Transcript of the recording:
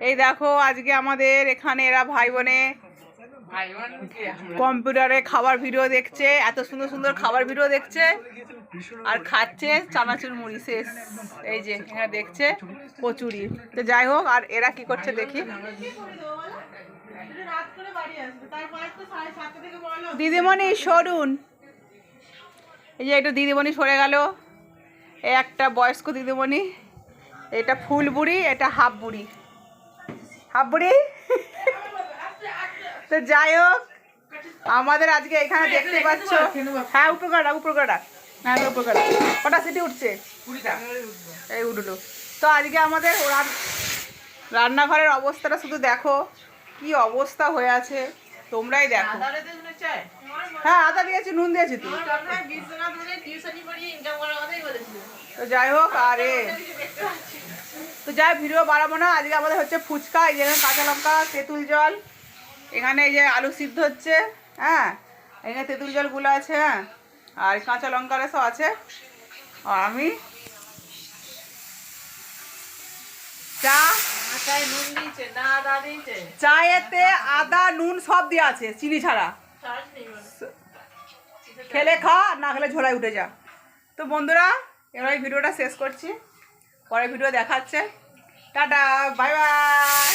এই দেখো আজকে আমাদের এখানে এরা ভাই বোনে কম্পিউটারে খাবার ভিডিও দেখছে, এত সুন্দর সুন্দর খাবার ভিডিও দেখছে আর খাচ্ছে চানাচুর মুড়ি শেষ। এই যে এখানে দেখছে কচুরি। তো যাই হোক, আর এরা কি করছে দেখি। দিদিমণি সরুন, এই যে এটা দিদিমণি সরে গেল। এই একটা বয়স্ক দিদিমণি, এটা ফুল বুড়ি, এটা হাফ বুড়ি। হাফ বুড়ি। তো যাই হোক, আমাদের আজকে এখানে দেখতে পাচ্ছ, হ্যাঁ উপরকাটা হ্যাঁ উপরকাটা কটা সিটি উঠছে, এই উঠলো। তো আজকে আমাদের রান্নাঘরের অবস্থাটা শুধু দেখো, কি অবস্থা হয়ে আছে তোমরাই দেখো। হ্যাঁ আদা দিয়েছি, নুন দিয়েছি তুই। তো যাই হোক, আরে তো যাই ভিডিও বাড়াবো না। আজকে আমাদের হচ্ছে ফুচকা, এই যে কাঁচা লঙ্কা, তেঁতুল জল, এখানে এই যে আলু সিদ্ধ হচ্ছে, হ্যাঁ এখানে তেঁতুল জলগুলো আছে, হ্যাঁ আর কাঁচা লঙ্কার সব আছে। আর আমি চায়েতে আদা নুন সব দেওয়া আছে, চিনি ছাড়া। খেলে খা, না খেলে ঝোলায় উঠে যা। তো বন্ধুরা, এবার এই ভিডিওটা শেষ করছি, পরে ভিডিও দেখাচ্ছে। Tata, bye bye.